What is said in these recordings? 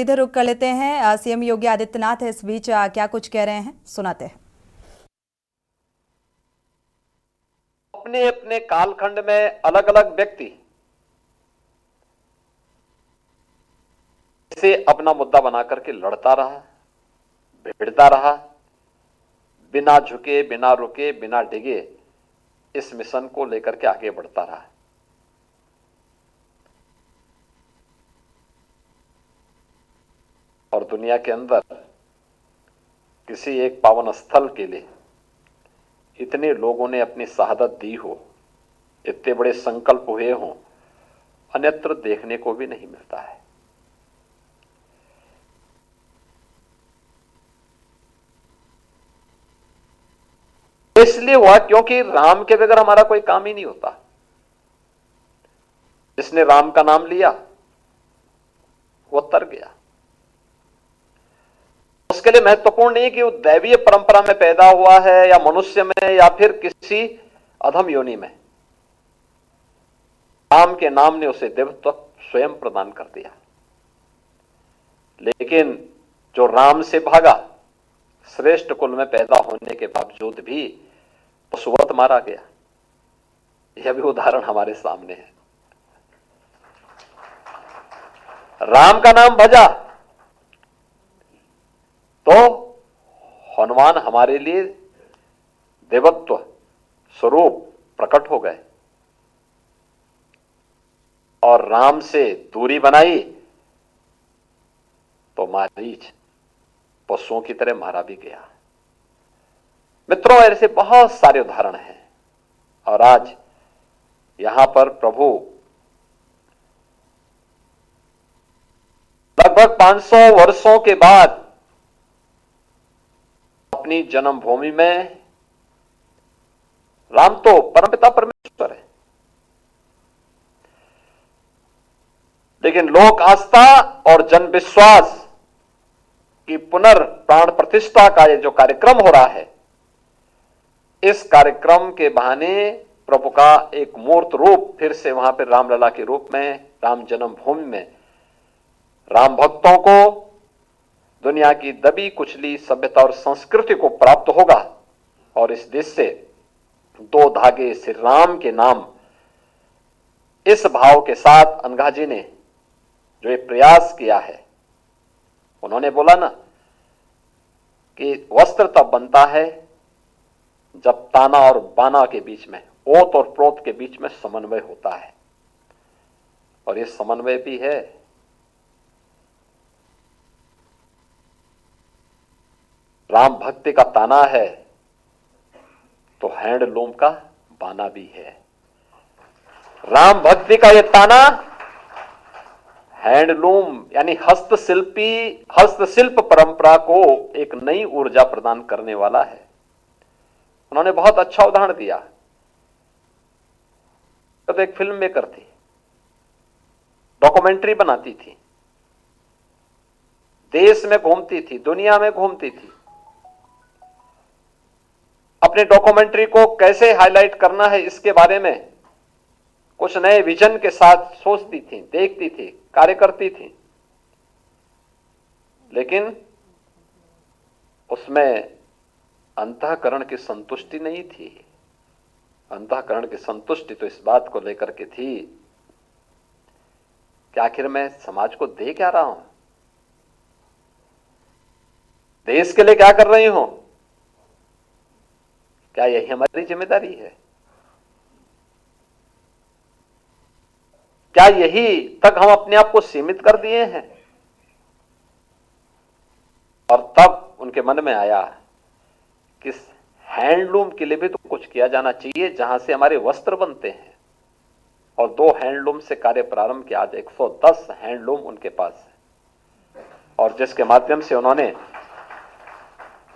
इधर रुक कर लेते हैं। सीएम योगी आदित्यनाथ इस बीच क्या कुछ कह रहे हैं, सुनाते हैं। अपने अपने कालखंड में अलग अलग व्यक्ति इसे अपना मुद्दा बना करके लड़ता रहा, भिड़ता रहा, बिना झुके, बिना रुके, बिना डिगे इस मिशन को लेकर के आगे बढ़ता रहा। और दुनिया के अंदर किसी एक पावन स्थल के लिए इतने लोगों ने अपनी शहादत दी हो, इतने बड़े संकल्प हुए हों, अन्यत्र देखने को भी नहीं मिलता है। इसलिए हुआ क्योंकि राम के बगैर हमारा कोई काम ही नहीं होता। जिसने राम का नाम लिया वो तर गया। उसके लिए महत्वपूर्ण नहीं कि वो दैवीय परंपरा में पैदा हुआ है या मनुष्य में या फिर किसी अधम योनि में। राम के नाम ने उसे देवत्व स्वयं प्रदान कर दिया। लेकिन जो राम से भागा, श्रेष्ठ कुल में पैदा होने के बावजूद भी पशुवत मारा गया। यह भी उदाहरण हमारे सामने है। राम का नाम भजा तो हनुमान हमारे लिए देवत्व स्वरूप प्रकट हो गए, और राम से दूरी बनाई तो मारीच पशुओं की तरह मारा भी गया। मित्रों, ऐसे बहुत सारे उदाहरण हैं। और आज यहां पर प्रभु लगभग 500 वर्षों के बाद अपनी जन्मभूमि में, राम तो परमपिता परमेश्वर है, लेकिन लोक आस्था और जन विश्वास की पुनर्प्राण प्रतिष्ठा का ये जो कार्यक्रम हो रहा है, इस कार्यक्रम के बहाने प्रभु का एक मूर्त रूप फिर से वहां पर रामलला के रूप में, राम जन्मभूमि में राम भक्तों को दुनिया की दबी कुचली सभ्यता और संस्कृति को प्राप्त होगा। और इस देश से दो धागे श्री राम के नाम, इस भाव के साथ अनघा जी ने जो ये प्रयास किया है, उन्होंने बोला ना कि वस्त्र तब बनता है जब ताना और बाना के बीच में, ओत और प्रोत के बीच में समन्वय होता है। और ये समन्वय भी है। राम भक्ति का ताना है तो हैंडलूम का बाना भी है। राम भक्ति का ये ताना हैंडलूम यानी हस्तशिल्प परंपरा को एक नई ऊर्जा प्रदान करने वाला है। उन्होंने बहुत अच्छा उदाहरण दिया। तो एक फिल्म मेकर थी, डॉक्यूमेंट्री बनाती थी, देश में घूमती थी, दुनिया में घूमती थी, अपने डॉक्यूमेंट्री को कैसे हाईलाइट करना है इसके बारे में कुछ नए विजन के साथ सोचती थी, देखती थी, कार्य करती थी। लेकिन उसमें अंतःकरण की संतुष्टि नहीं थी। अंतःकरण की संतुष्टि तो इस बात को लेकर के थी कि आखिर मैं समाज को दे क्या रहा हूं, देश के लिए क्या कर रही हूं, क्या यही हमारी जिम्मेदारी है? क्या यही तक हम अपने आप को सीमित कर दिए हैं? और तब उनके मन में आया कि हैंडलूम के लिए भी तो कुछ किया जाना चाहिए, जहां से हमारे वस्त्र बनते हैं। और 2 हैंडलूम से कार्य प्रारंभ किया। आज 110 हैंडलूम उनके पास है, और जिसके माध्यम से उन्होंने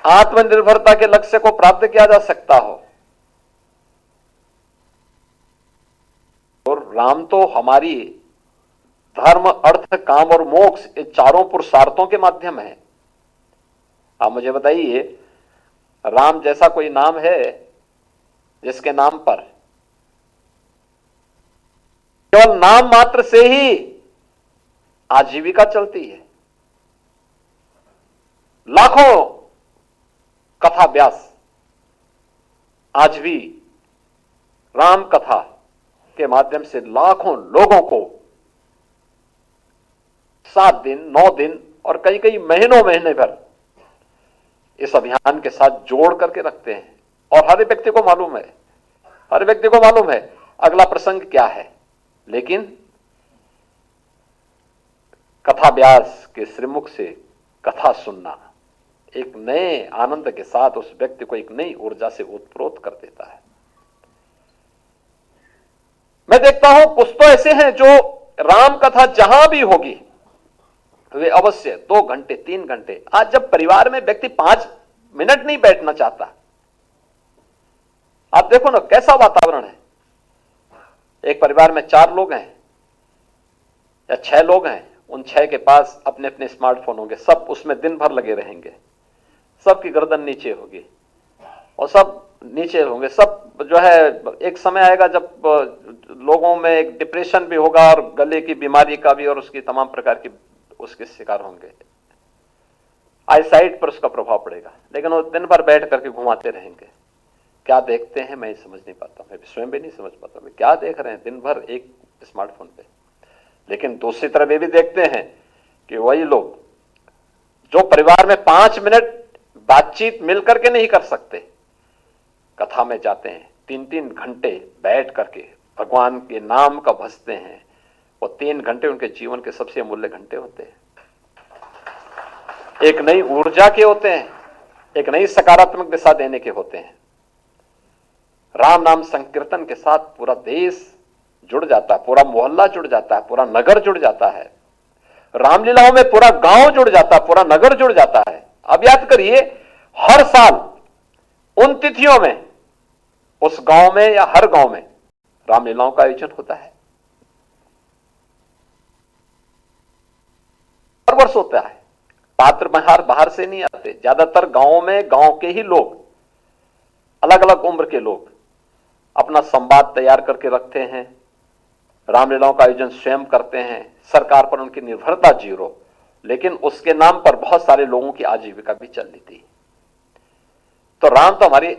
आत्मनिर्भरता के लक्ष्य को प्राप्त किया जा सकता हो। और राम तो हमारी धर्म, अर्थ, काम और मोक्ष, ये चारों पुरुषार्थों के माध्यम है। आप मुझे बताइए, राम जैसा कोई नाम है जिसके नाम पर केवल नाम मात्र से ही आजीविका चलती है? लाखों कथा व्यास आज भी राम कथा के माध्यम से लाखों लोगों को 7 दिन 9 दिन और कई कई महीने भर इस अभियान के साथ जोड़ करके रखते हैं। और हर व्यक्ति को मालूम है, हर व्यक्ति को मालूम है अगला प्रसंग क्या है, लेकिन कथा व्यास के श्रीमुख से कथा सुनना एक नए आनंद के साथ उस व्यक्ति को एक नई ऊर्जा से उत्प्रोत कर देता है। मैं देखता हूं कुछ तो ऐसे हैं जो राम कथा जहां भी होगी वे अवश्य 2 घंटे 3 घंटे, आज जब परिवार में व्यक्ति 5 मिनट नहीं बैठना चाहता, आप देखो ना कैसा वातावरण है। एक परिवार में 4 लोग हैं या 6 लोग हैं, उन 6 के पास अपने अपने स्मार्टफोन होंगे, सब उसमें दिन भर लगे रहेंगे, सबकी गर्दन नीचे होगी और सब नीचे होंगे। सब जो है एक समय आएगा जब लोगों में एक डिप्रेशन भी होगा और गले की बीमारी का भी और उसकी तमाम प्रकार की उसके शिकार होंगे, आईसाइट पर उसका प्रभाव पड़ेगा। लेकिन वो दिन भर बैठ करके घुमाते रहेंगे, क्या देखते हैं मैं समझ नहीं पाता, मैं स्वयं भी नहीं समझ पाता मैं क्या देख रहे हैं दिन भर एक स्मार्टफोन पे। लेकिन दूसरी तरफ ये भी देखते हैं कि वही लोग जो परिवार में 5 मिनट बातचीत मिलकर के नहीं कर सकते, कथा में जाते हैं 3-3 घंटे बैठ करके भगवान के नाम का भजते हैं। वो 3 घंटे उनके जीवन के सबसे अमूल्य घंटे होते हैं, एक नई ऊर्जा के होते हैं, एक नई सकारात्मक दिशा देने के होते हैं। राम नाम संकीर्तन के साथ पूरा देश जुड़ जाता है, पूरा मोहल्ला जुड़ जाता है, पूरा नगर जुड़ जाता है। रामलीलाओं में पूरा गांव जुड़ जाता है, पूरा नगर जुड़ जाता है। अब याद करिए, हर साल उन तिथियों में उस गांव में या हर गांव में रामलीलाओं का आयोजन होता है, हर वर्ष होता है। पात्र बाहर से नहीं आते, ज्यादातर गांवों में गांव के ही लोग, अलग अलग उम्र के लोग अपना संवाद तैयार करके रखते हैं, रामलीलाओं का आयोजन स्वयं करते हैं। सरकार पर उनकी निर्भरता 0, लेकिन उसके नाम पर बहुत सारे लोगों की आजीविका भी चल रही थी। तो राम तो हमारी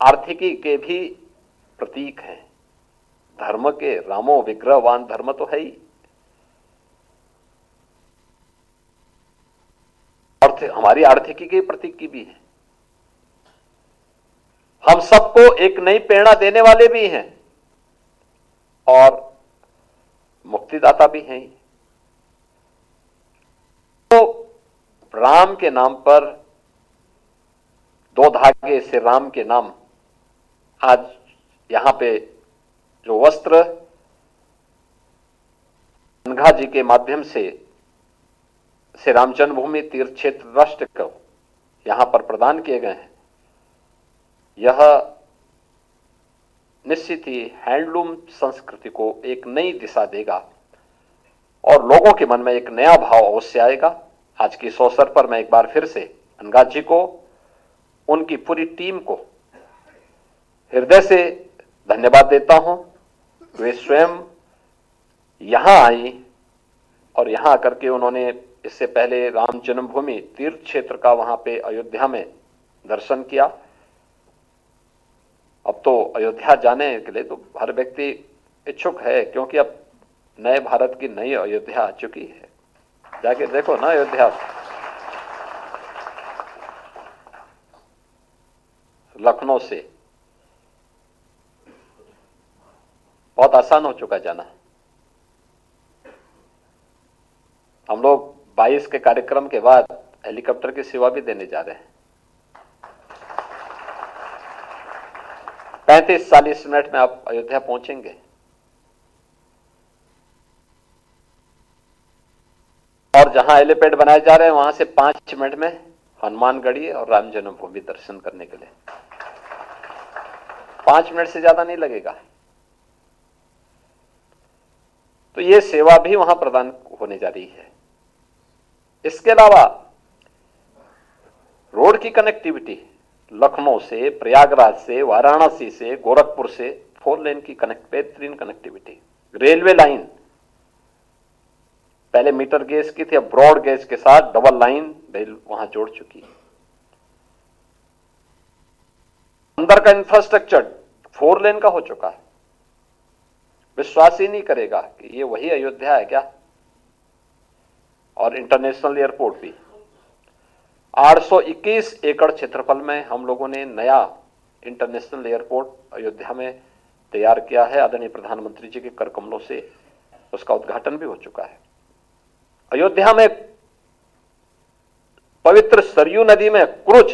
आर्थिकी के भी प्रतीक हैं, धर्म के रामो विग्रहवान धर्म तो है ही, हमारी आर्थिकी के प्रतीक की भी है। हम सबको एक नई प्रेरणा देने वाले भी हैं और मुक्तिदाता भी हैं। तो राम के नाम पर 2 धागे से राम के नाम, आज यहां पे जो वस्त्र गंगा जी के माध्यम से श्री राम जन्मभूमि तीर्थ क्षेत्र राष्ट्र को यहां पर प्रदान किए गए हैं, यह निश्चित ही हैंडलूम संस्कृति को एक नई दिशा देगा और लोगों के मन में एक नया भाव अवश्य आएगा। आज के इस अवसर पर मैं एक बार फिर से गंगा जी को, उनकी पूरी टीम को हृदय से धन्यवाद देता हूं। वे स्वयं यहां आई और यहां आकर के उन्होंने इससे पहले राम जन्मभूमि तीर्थ क्षेत्र का वहां पे अयोध्या में दर्शन किया। अब तो अयोध्या जाने के लिए तो हर व्यक्ति इच्छुक है, क्योंकि अब नए भारत की नई अयोध्या आ चुकी है। जाके देखो ना अयोध्या, लखनऊ से बहुत आसान हो चुका जाना। हम लोग 22 के कार्यक्रम के बाद हेलीकॉप्टर की सेवा भी देने जा रहे हैं। 35-40 मिनट में आप अयोध्या पहुंचेंगे। और जहां हेलीपैड बनाए जा रहे हैं वहां से 5 मिनट में हनुमानगढ़ी और राम जन्मभूमि दर्शन करने के लिए 5 मिनट से ज्यादा नहीं लगेगा। तो ये सेवा भी वहां प्रदान होने जा रही है। इसके अलावा रोड की कनेक्टिविटी, लखनऊ से, प्रयागराज से, वाराणसी से, गोरखपुर से 4 लेन की बेहतरीन कनेक्टिविटी, रेलवे लाइन पहले मीटर गेज की थी, अब ब्रॉड गेज के साथ डबल लाइन रेल वहां जोड़ चुकी है। अंदर का इंफ्रास्ट्रक्चर 4 लेन का हो चुका है। विश्वास ही नहीं करेगा कि ये वही अयोध्या है क्या। और इंटरनेशनल एयरपोर्ट भी 821 एकड़ क्षेत्रफल में हम लोगों ने नया इंटरनेशनल एयरपोर्ट अयोध्या में तैयार किया है। आदरणीय प्रधानमंत्री जी के कर कमलों से उसका उद्घाटन भी हो चुका है। अयोध्या में पवित्र सरयू नदी में क्रूज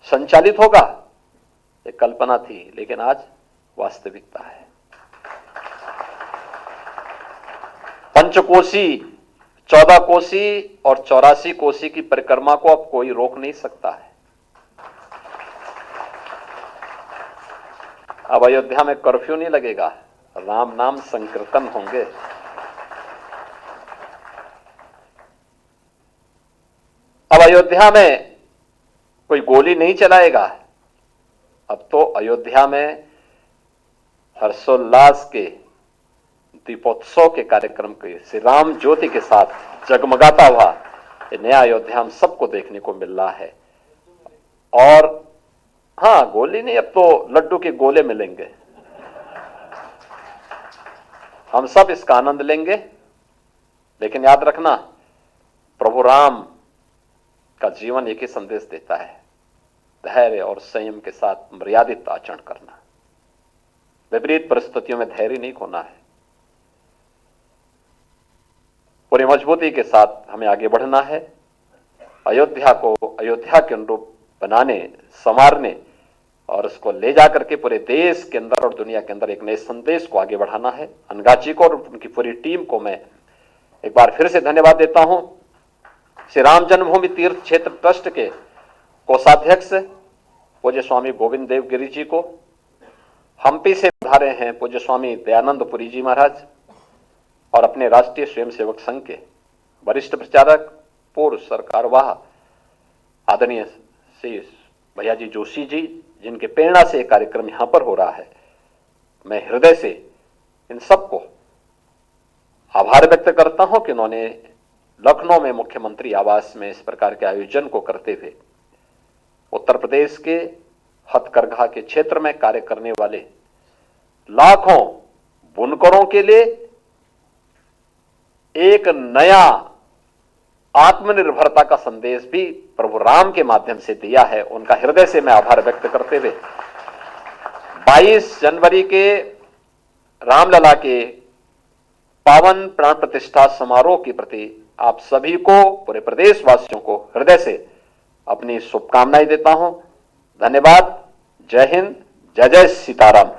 संचालित होगा, ये कल्पना थी, लेकिन आज वास्तविकता है। पंचकोसी, 14 कोसी और 84 कोसी की परिक्रमा को अब कोई रोक नहीं सकता है। अब अयोध्या में कर्फ्यू नहीं लगेगा, राम नाम संकीर्तन होंगे। अब अयोध्या में कोई गोली नहीं चलाएगा। अब तो अयोध्या में हर्षोल्लास के दीपोत्सव के कार्यक्रम के श्री राम ज्योति के साथ जगमगाता हुआ ये नया अयोध्या हम सबको देखने को मिल रहा है। और हाँ, गोली नहीं, अब तो लड्डू के गोले मिलेंगे। हम सब इसका आनंद लेंगे। लेकिन याद रखना, प्रभु राम का जीवन एक ही संदेश देता है, धैर्य और संयम के साथ मर्यादित आचरण करना। विपरीत परिस्थितियों में धैर्य नहीं खोना है। पूरी मजबूती के साथ हमें आगे बढ़ना है। अयोध्या को अयोध्या के अनुरूप बनाने, संवारने और उसको ले जाकर के पूरे देश के अंदर और दुनिया के अंदर एक नए संदेश को आगे बढ़ाना है। अनगा जी को और उनकी पूरी टीम को मैं एक बार फिर से धन्यवाद देता हूं। श्री राम जन्मभूमि तीर्थ क्षेत्र ट्रस्ट के कोषाध्यक्ष पूज्य स्वामी गोविंद देव गिरी जी को, हम्पी से पधारे हैं पूज्य स्वामी दयानंद पुरी जी महाराज और अपने राष्ट्रीय स्वयंसेवक संघ के वरिष्ठ प्रचारक, पूर्व सरकारवाह आदरणीय श्री भैया जी जोशी जी, जिनके प्रेरणा से यह कार्यक्रम यहां पर हो रहा है। मैं हृदय से इन सबको आभार व्यक्त करता हूं कि उन्होंने लखनऊ में मुख्यमंत्री आवास में इस प्रकार के आयोजन को करते हुए उत्तर प्रदेश के हथकरघा के क्षेत्र में कार्य करने वाले लाखों बुनकरों के लिए एक नया आत्मनिर्भरता का संदेश भी प्रभु राम के माध्यम से दिया है। उनका हृदय से मैं आभार व्यक्त करते हुए 22 जनवरी के रामलला के पावन प्राण प्रतिष्ठा समारोह के प्रति आप सभी को, पूरे प्रदेशवासियों को हृदय से अपनी शुभकामनाएं देता हूं। धन्यवाद। जय हिंद, जय जय सीताराम।